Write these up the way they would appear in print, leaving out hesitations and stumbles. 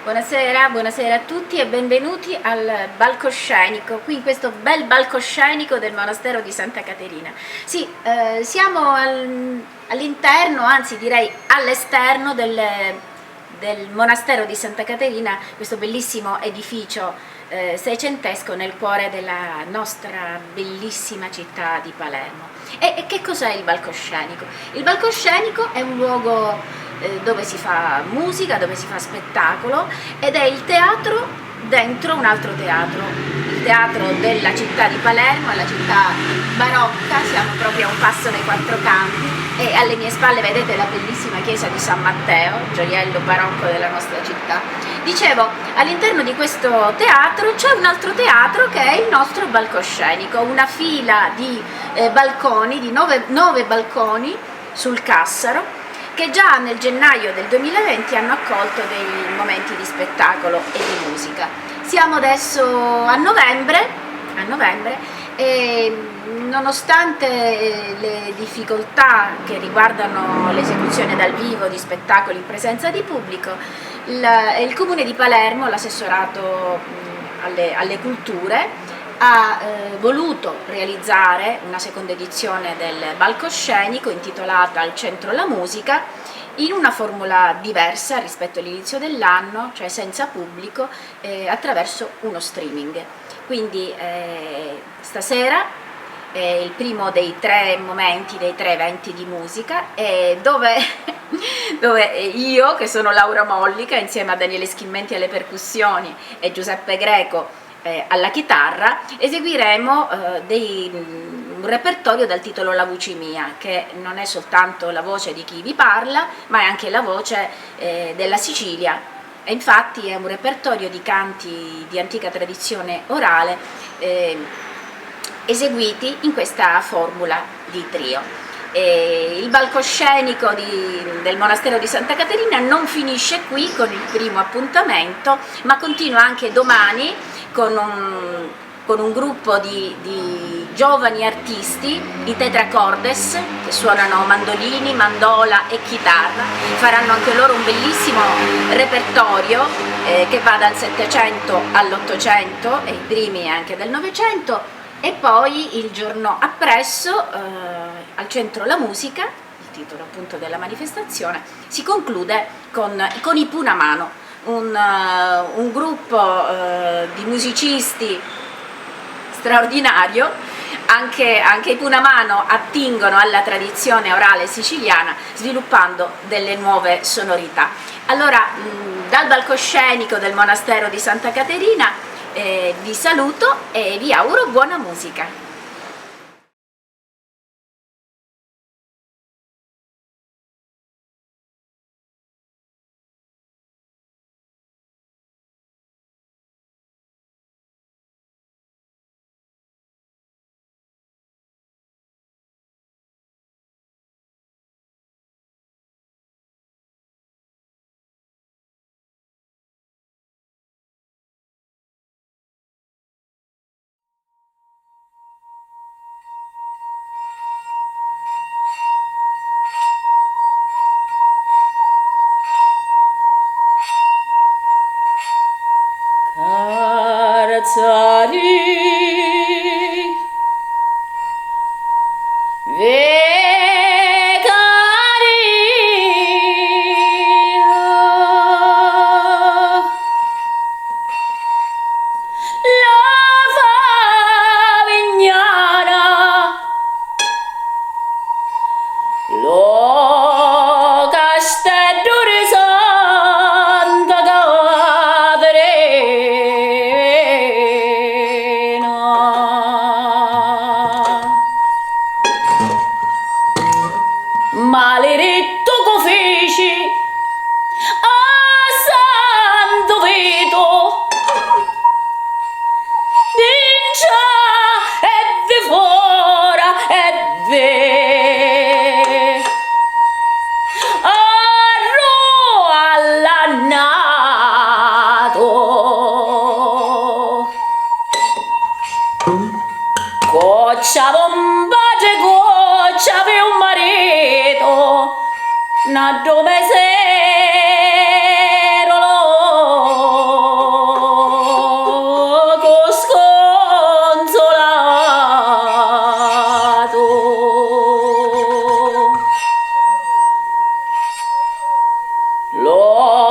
Buonasera, buonasera a tutti e benvenuti al palcoscenico, qui in questo bel palcoscenico del monastero di Santa Caterina. Sì, siamo all'interno, anzi direi all'esterno del monastero di Santa Caterina, questo bellissimo edificio seicentesco nel cuore della nostra bellissima città di Palermo. E che cos'è il palcoscenico? Il palcoscenico è un luogo dove si fa musica, dove si fa spettacolo ed è il teatro dentro un altro teatro, il teatro della città di Palermo, è la città barocca, siamo proprio a un passo nei quattro campi e alle mie spalle vedete la bellissima chiesa di San Matteo, gioiello barocco della nostra città. Dicevo, all'interno di questo teatro c'è un altro teatro che è il nostro palcoscenico, una fila di balconi, di nove balconi sul Cassaro, che già nel gennaio del 2020 hanno accolto dei momenti di spettacolo e di musica. Siamo adesso a novembre e nonostante le difficoltà che riguardano l'esecuzione dal vivo di spettacoli in presenza di pubblico, il Comune di Palermo, l'assessorato alle culture, ha voluto realizzare una seconda edizione del palcoscenico intitolata Al centro la musica in una formula diversa rispetto all'inizio dell'anno, cioè senza pubblico, attraverso uno streaming. Quindi stasera è il primo dei tre momenti, dei tre eventi di musica, dove io, che sono Laura Mollica, insieme a Daniele Schilmenti alle percussioni e Giuseppe Greco alla chitarra, eseguiremo un repertorio dal titolo La voce mia, che non è soltanto la voce di chi vi parla, ma è anche la voce della Sicilia. E infatti è un repertorio di canti di antica tradizione orale eseguiti in questa formula di trio. Il palcoscenico del monastero di Santa Caterina non finisce qui con il primo appuntamento, ma continua anche domani con un gruppo di giovani artisti, i Tetracordes, che suonano mandolini, mandola e chitarra. Faranno anche loro un bellissimo repertorio che va dal Settecento all'Ottocento e i primi anche del Novecento. E poi il giorno appresso, al centro la musica, il titolo appunto della manifestazione, si conclude con i Punamano, un gruppo di musicisti straordinario. Anche i Punamano attingono alla tradizione orale siciliana sviluppando delle nuove sonorità. Allora, dal palcoscenico del monastero di Santa Caterina vi saluto e vi auguro buona musica.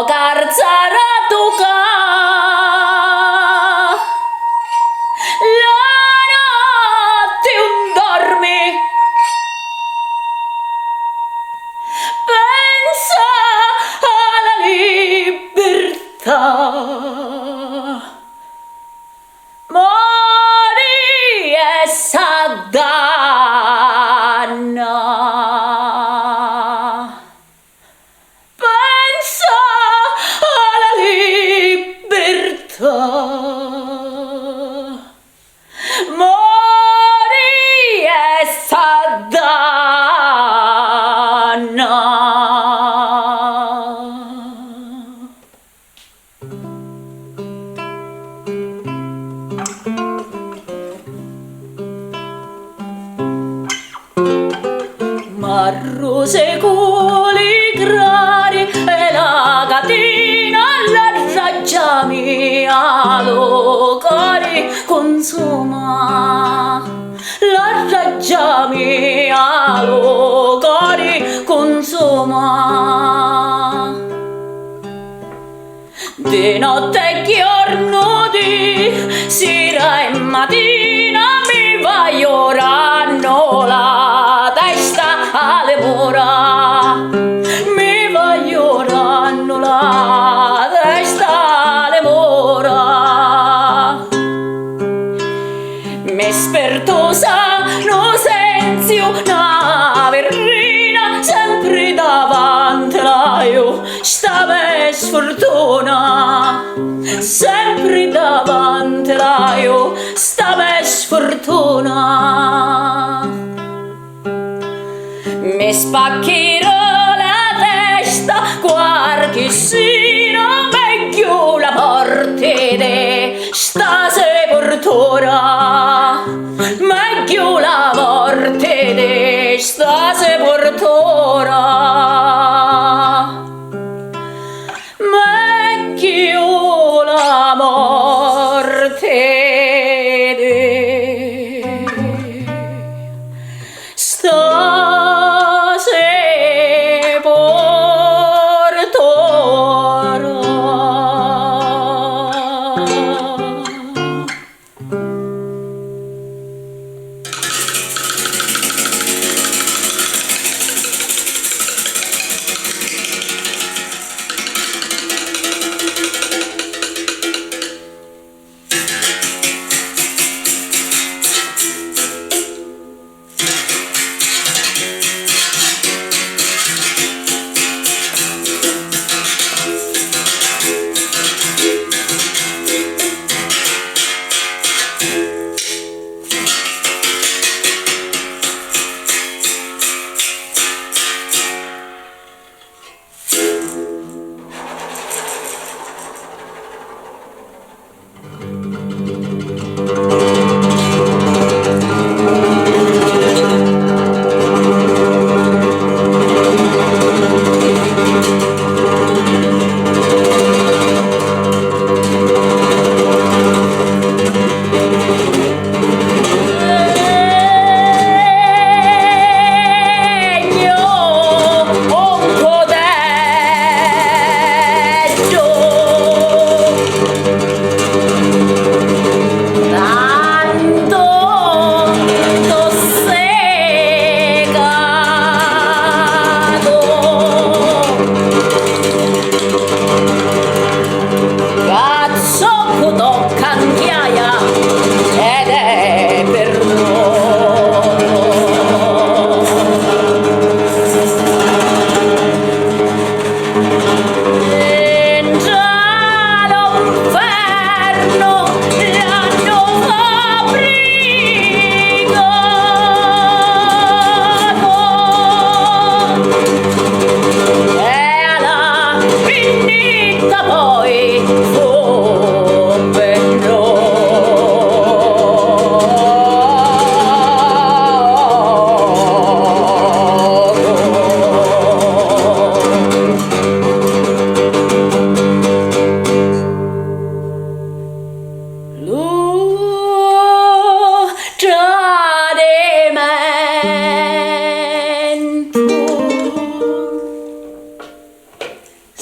carzaratuca la notte un dormi pensa alla libertà mori e s'addanna pensa alla libertà mori e s'addanna. Marro secoli grari e la catena la raggiami allo cori consuma la raggiami allo cori consuma di notte e giorno di sera e mattina mi va llorando la testa alle mura mi va llorando la testa alle mura mi spertosa no sensi una verrina sempre davanti la io stava sfortuna sempre davanti la io stava sfortuna mi spaccherò la testa qualche sera meglio la morte de sta sepoltura meglio la morte de sta sepoltura meglio la morte de sta sepoltura.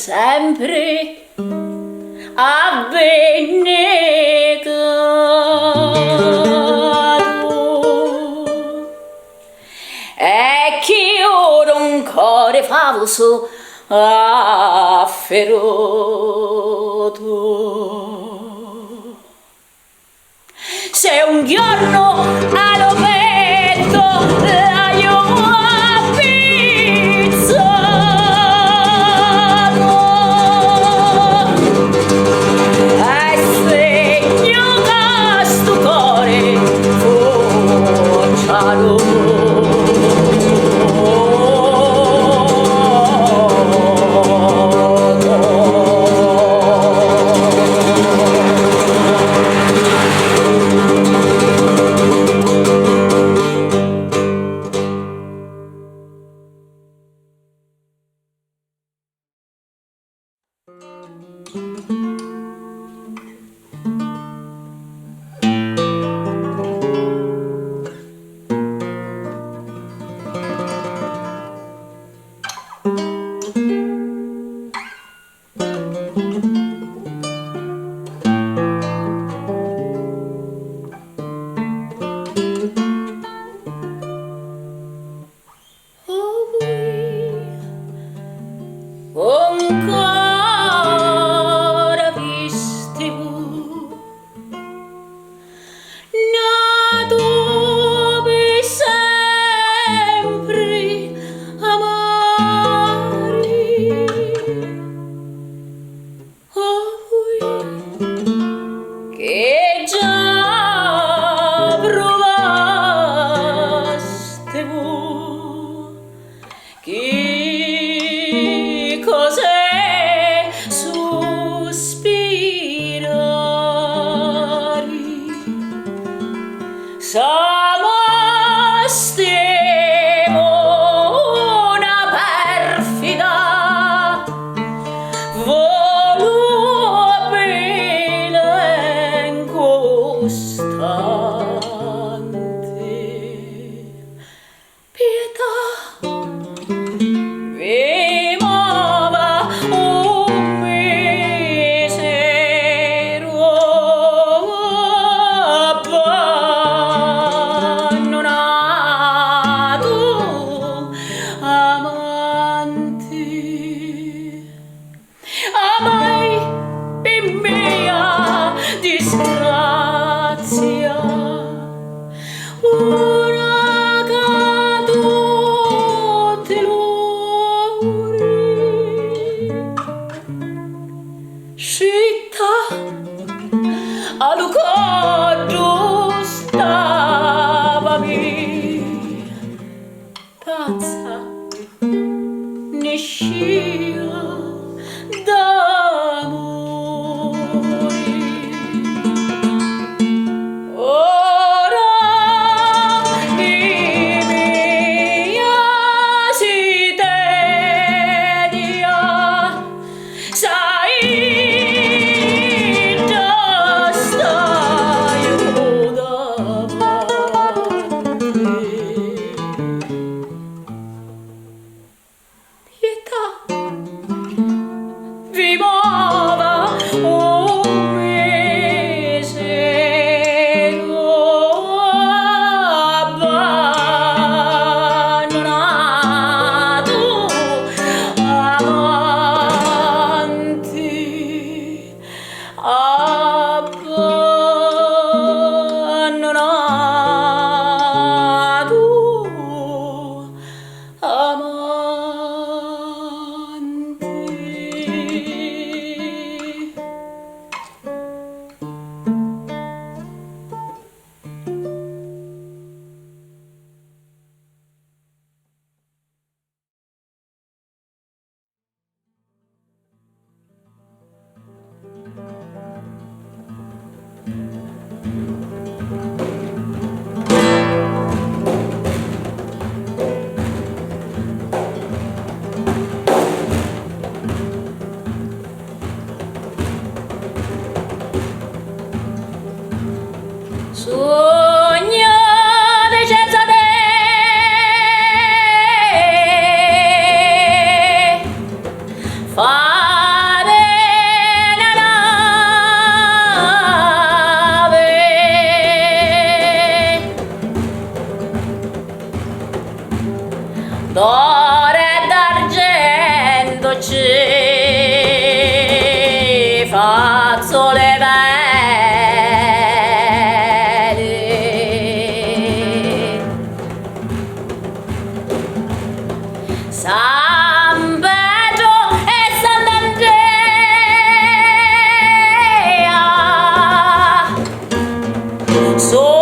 sempre abnegato e che ora un cuore favoso afferrato. Se un giorno allo petto la io appizzato e segno questo cuore focciato. Ancora vistivo dove sempre amari voi che già provaste voi che cos'è sospirare Samastemo una perfida volubile incostante pietà vi muova un misero abbandonato amanti amai per mia disgrazia ora caduti lori scitta a Lucaggio stavami pazza ne scia d'amore ora i mia si tedia sai già stai davanti pietà vi muova un misero abbandonato amanti abbandonato amanti. Sognate senza te fa sole vele. San Pedro e Sant'Andrea so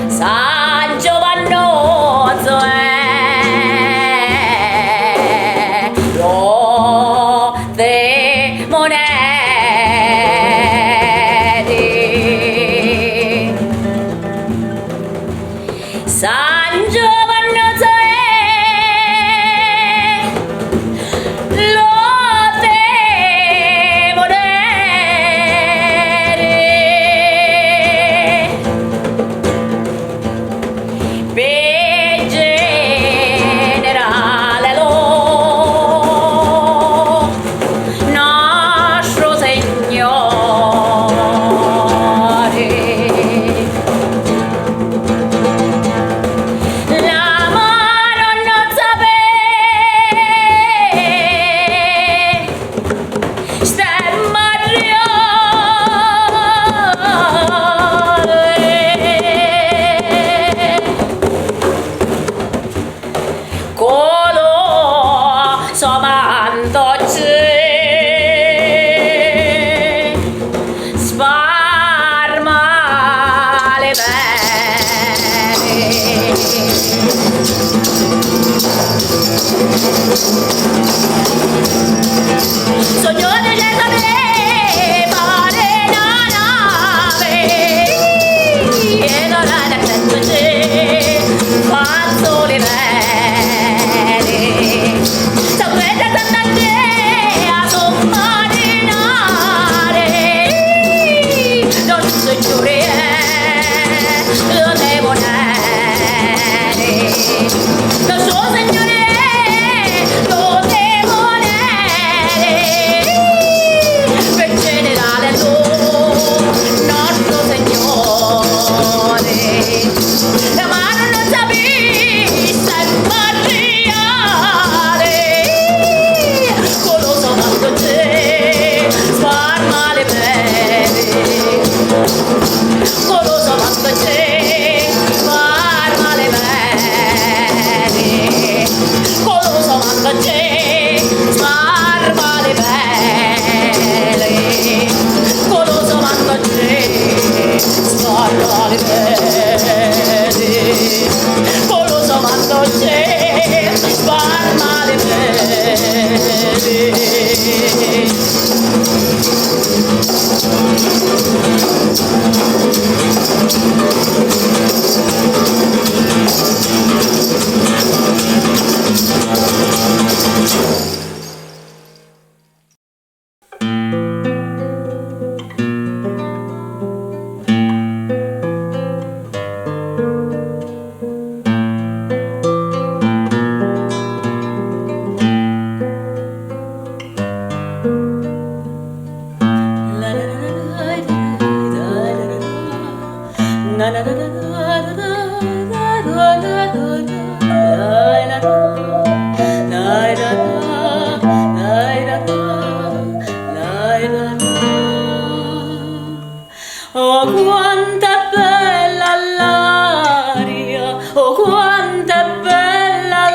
San Giovannozzo è lo demoneri. San Giovannozzo è lo sogno di Gesù pare una nave e non la attendo quanto le vede sapete Sant'Andrea sommarinare non signore lo demonere non so signore la mano non sapesse materiale coloso quando c'è sparma le pene coloso quando c'è sparma le pene coloso quando c'è sparma le pene coloso quando c'è sparma le pene coloso quando c'è sparma le Oh, quanto è bella l'aria, oh, quanto è bella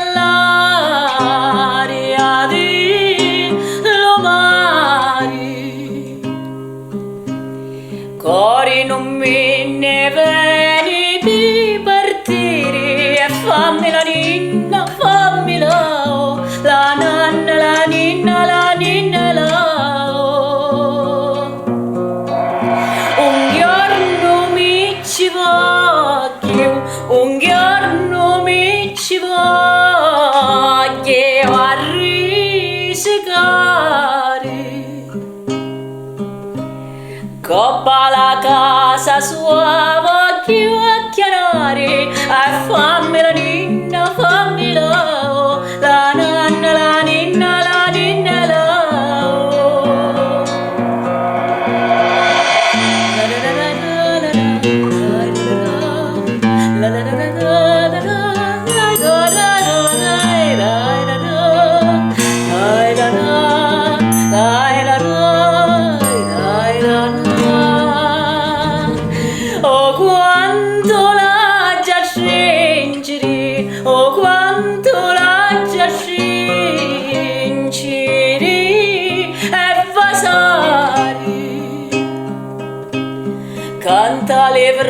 l'aria di Lomari. Cori non me ne veni di partire e fammi la ninna, fammi la nanna, la ninna, la ninna, la un giorno mi ci voglio a risicare coppa la casa sua voglio a chiarare e fammi la ninna, fammi la nanna, la ninna, la ninna, la la la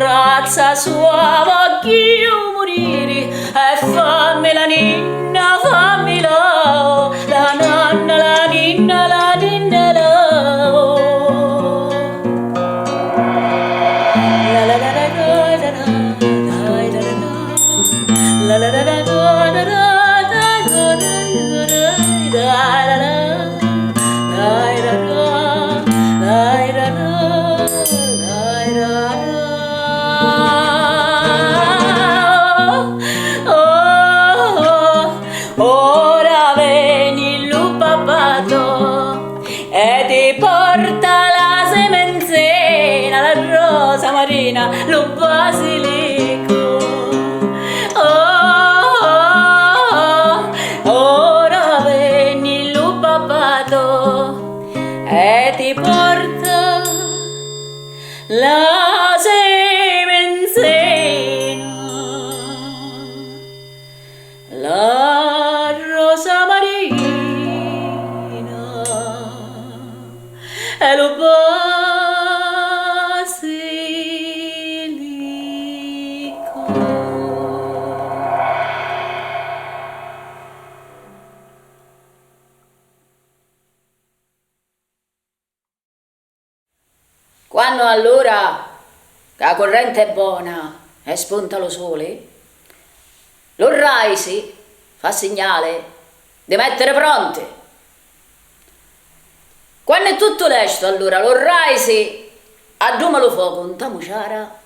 razza sua voglio morire e fammi la ninna, fammi la nonna, la ninna, la ninna, la ora vieni il lupapato e ti porta la semenzina, la rosa marina, lo basilico. Ora vieni il lupapato e ti porta la semenzina, la rosa marina e lo basilico. Quando allora la corrente è buona e spunta lo sole, lo raisi fa segnale di mettere pronte. Quando è tutto lesto, allora lo raisi adduma lo fuoco un tamuciara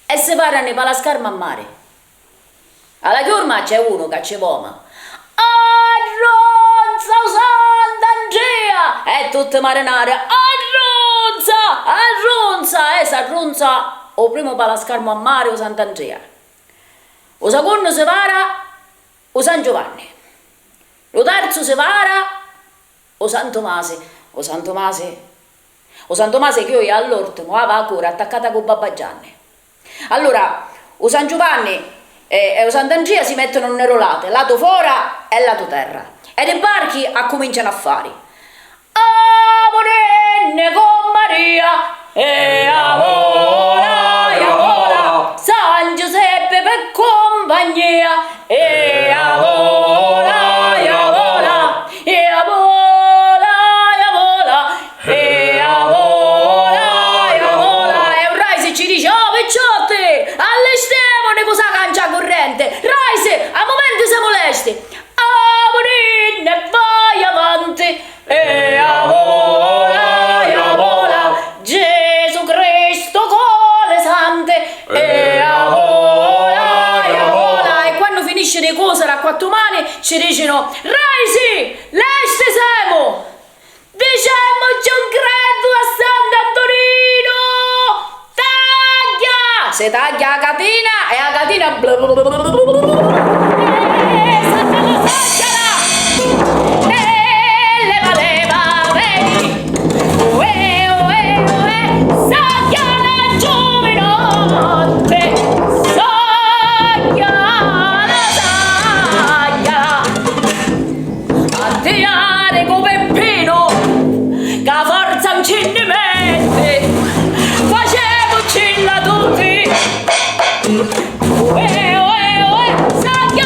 e si parano per la scarma a mare. Alla chiurma c'è uno che c'è voma. Arronza, Sant'Andrea! E tutte marinare, arronza, e s'arronza o primo per la scarma a mare o Sant'Andrea. O secondo si para o San Giovanni. Lo terzo si para o San Tomase. O San Tomase che io all'orto mi aveva ancora attaccata con Babba Gianni. Allora, o San Giovanni e o Sant'Andrea si mettono nelle rolate, lato fuori e lato terra. Ed i barchi cominciano a fare. Amore con Maria e avola, San Giuseppe per compagnia e avola, e avola, e un Raisi ci dice, oh picciotti, allestiamone cosa cancia corrente, Raisi, a momento siamo lesti, amore vai avanti e avola, Gesù Cristo con le sante e avola, e quando finisce le cose a quattro mani ci dicono Raisi, leste siamo, diciamo c'è un credo a Sant'Antonino, taglia, se taglia la catena e la catena Saggio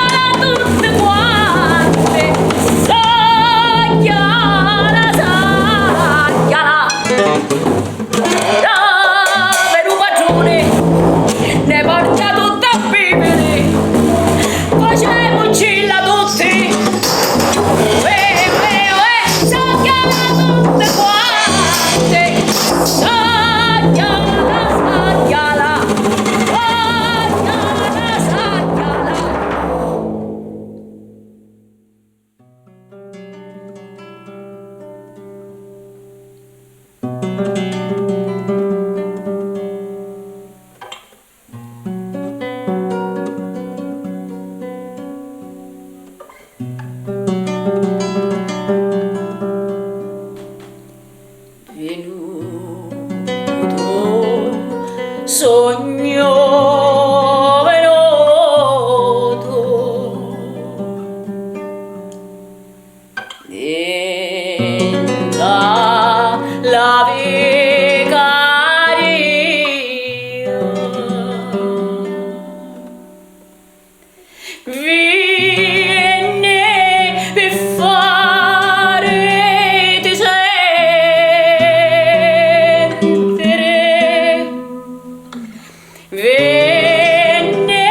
venne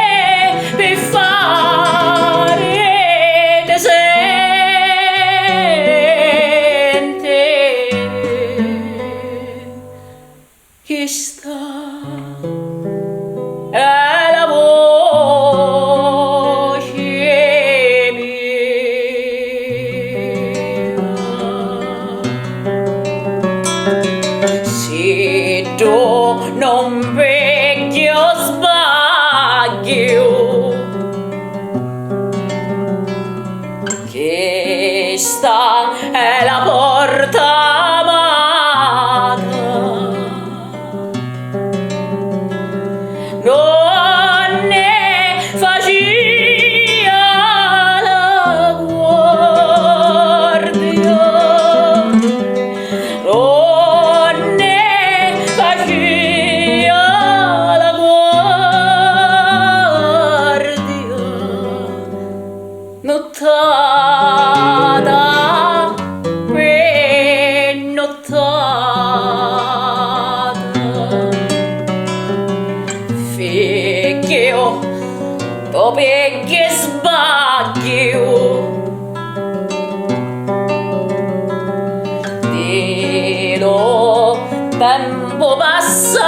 per fare sentire che sta è la voce mia. Se tu non vecchio sbaglio che sta è la porta amata, non ne faccia la guardia, non ne faccia la guardia, nottata per nottata, finché dopo che sbaglio dello tempo passato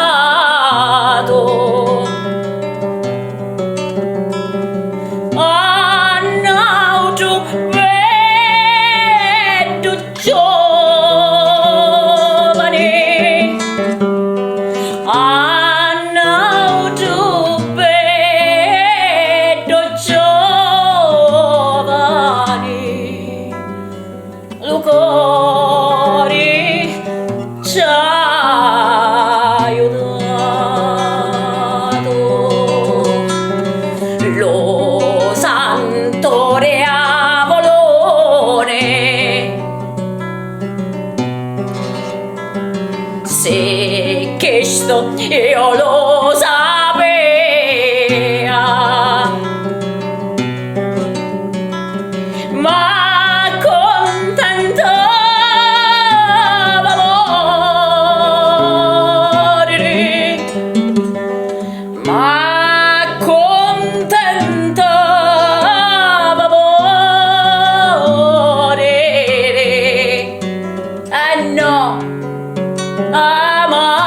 annauto vedo giovane, annauto vedo giovane, lo cuore ci ha aiutato, lo santo Apollone, se questo io lo sapeva, ma contentava morire, ma contentava morire, no, amare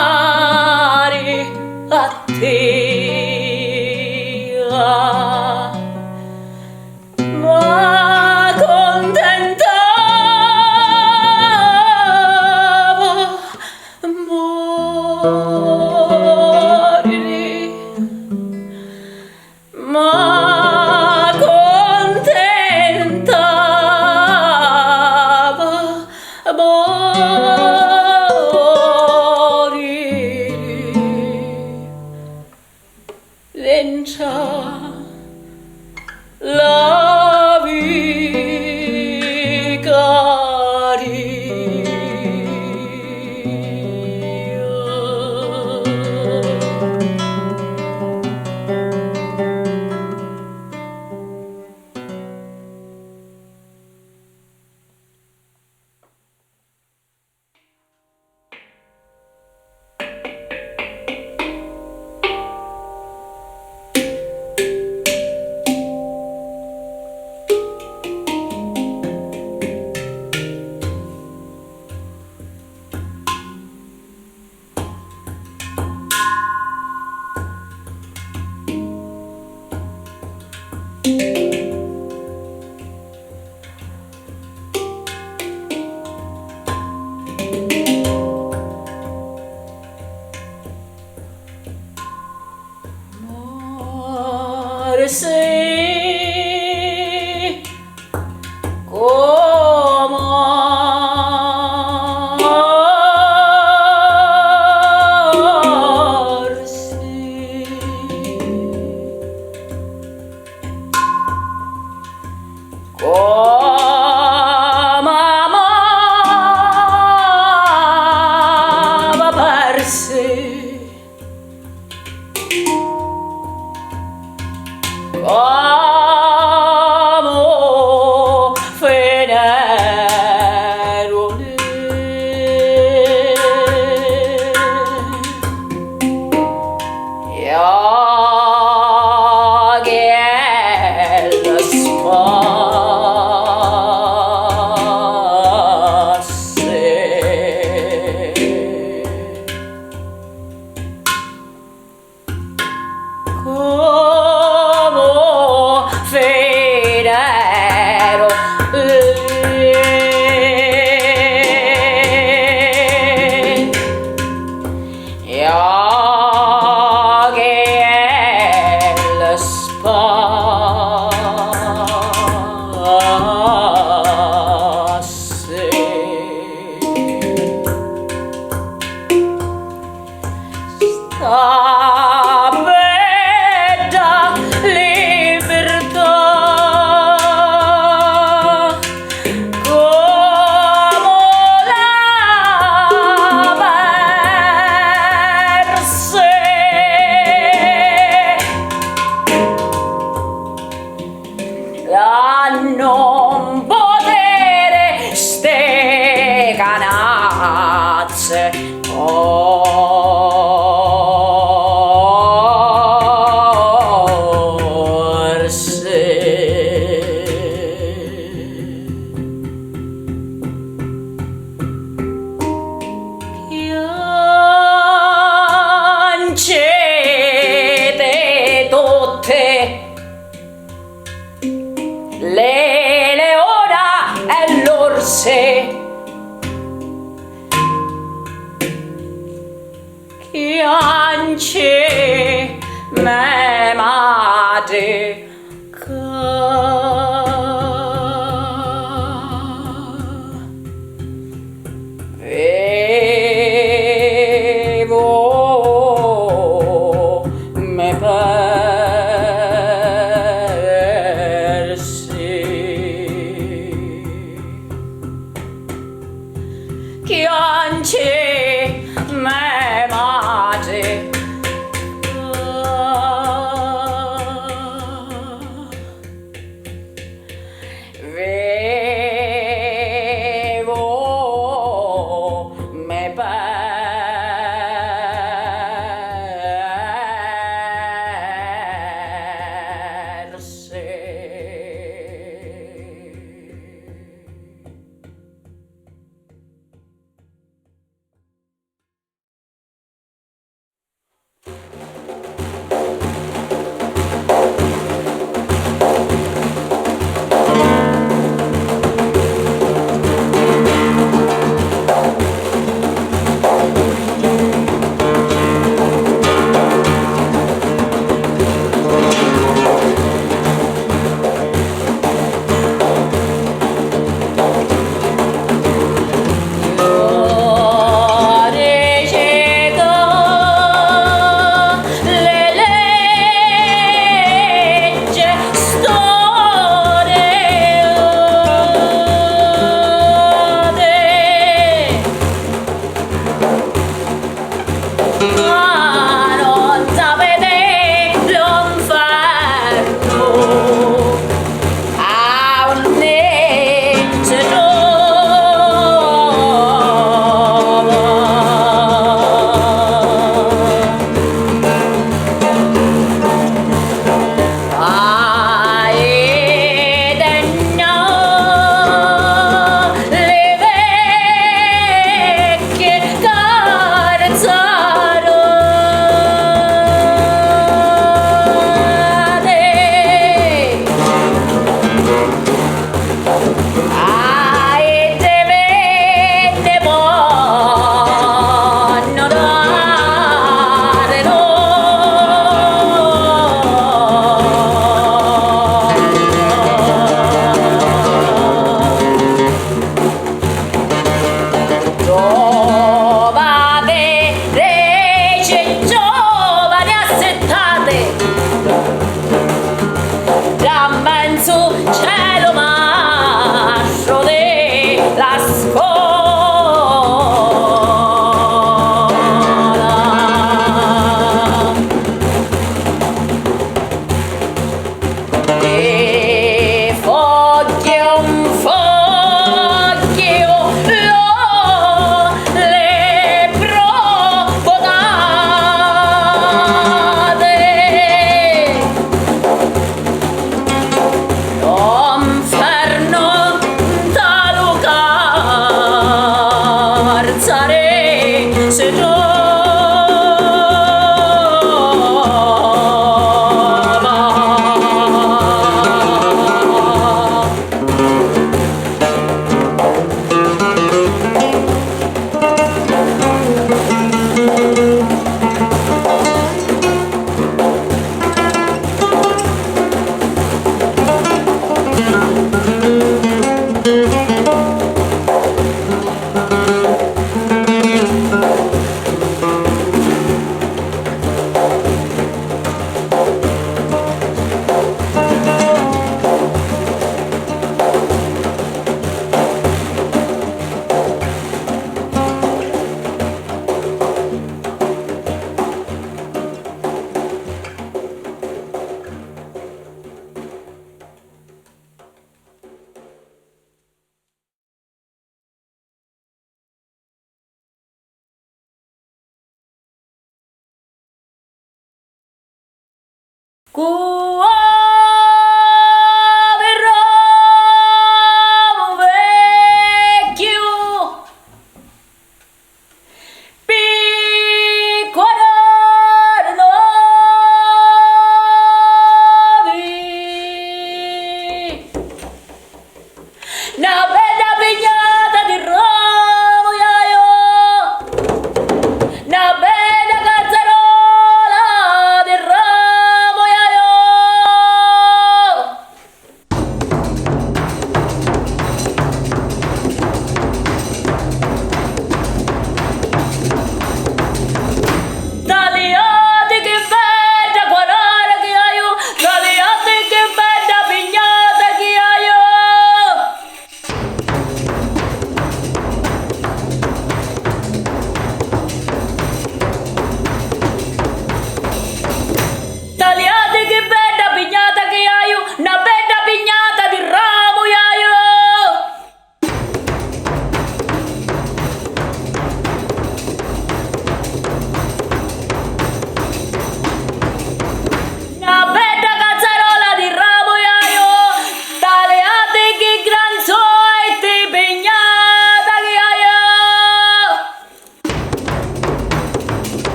a te, ma contentava morire, ma contentava morire, lencia la sei amo fenerone, io Como Federo sta bella libertà come la verse a non potere ste canazze piancete tutte le leona e l'orse piance me madre avevo me persi piance me madre avevo me persi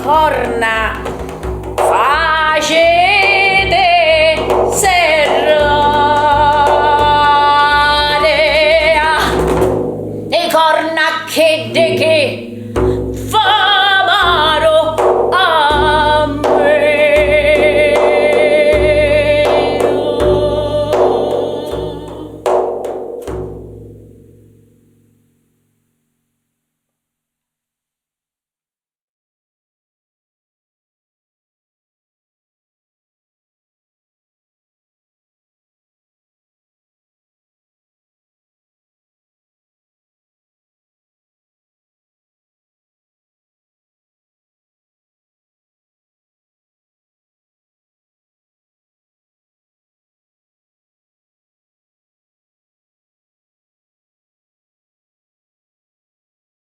corna